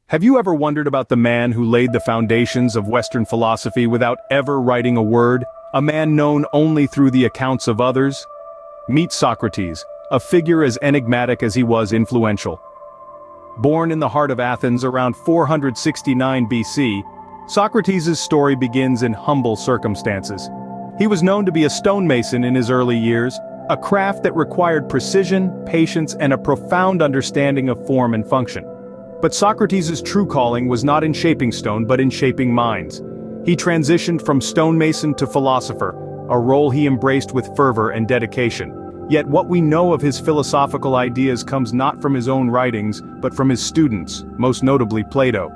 Have you ever wondered about the man who laid the foundations of Western philosophy without ever writing a word, a man known only through the accounts of others? Meet Socrates, a figure as enigmatic as he was influential. Born in the heart of Athens around 469 BC, Socrates' story begins in humble circumstances. He was known to be a stonemason in his early years, a craft that required precision, patience, and a profound understanding of form and function. But Socrates' true calling was not in shaping stone but in shaping minds. He transitioned from stonemason to philosopher, a role he embraced with fervor and dedication. Yet what we know of his philosophical ideas comes not from his own writings, but from his students, most notably Plato.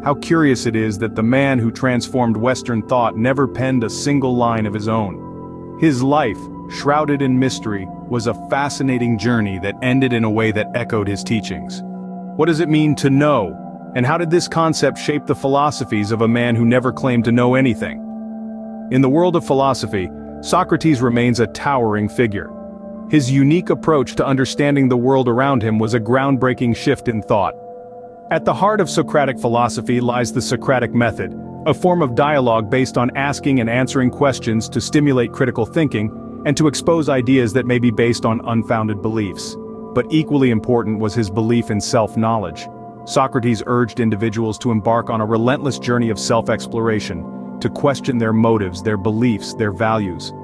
How curious it is that the man who transformed Western thought never penned a single line of his own. His life, shrouded in mystery, was a fascinating journey that ended in a way that echoed his teachings. What does it mean to know? And how did this concept shape the philosophies of a man who never claimed to know anything? In the world of philosophy, Socrates remains a towering figure. His unique approach to understanding the world around him was a groundbreaking shift in thought. At the heart of Socratic philosophy lies the Socratic Method, a form of dialogue based on asking and answering questions to stimulate critical thinking and to expose ideas that may be based on unfounded beliefs. But equally important was his belief in self-knowledge. Socrates urged individuals to embark on a relentless journey of self-exploration, to question their motives, their beliefs, their values.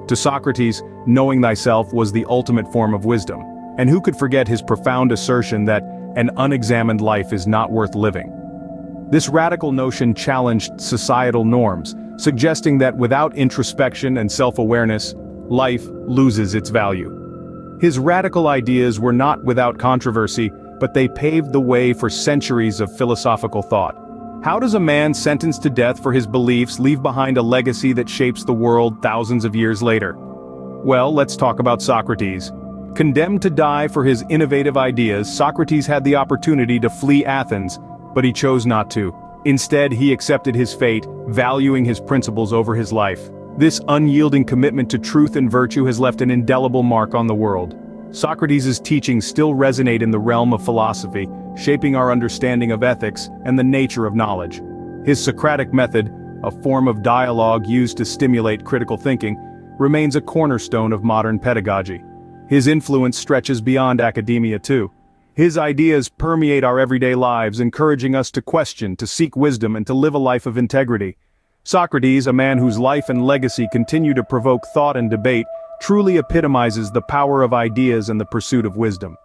To Socrates, knowing thyself was the ultimate form of wisdom, and who could forget his profound assertion that an unexamined life is not worth living. This radical notion challenged societal norms, suggesting that without introspection and self-awareness, life loses its value. His radical ideas were not without controversy, but they paved the way for centuries of philosophical thought. How does a man sentenced to death for his beliefs leave behind a legacy that shapes the world thousands of years later? Well, let's talk about Socrates. Condemned to die for his innovative ideas, Socrates had the opportunity to flee Athens, but he chose not to. Instead, he accepted his fate, valuing his principles over his life. This unyielding commitment to truth and virtue has left an indelible mark on the world. Socrates' teachings still resonate in the realm of philosophy, shaping our understanding of ethics and the nature of knowledge. His Socratic method, a form of dialogue used to stimulate critical thinking, remains a cornerstone of modern pedagogy. His influence stretches beyond academia too. His ideas permeate our everyday lives, encouraging us to question, to seek wisdom, and to live a life of integrity. Socrates, a man whose life and legacy continue to provoke thought and debate, truly epitomizes the power of ideas and the pursuit of wisdom.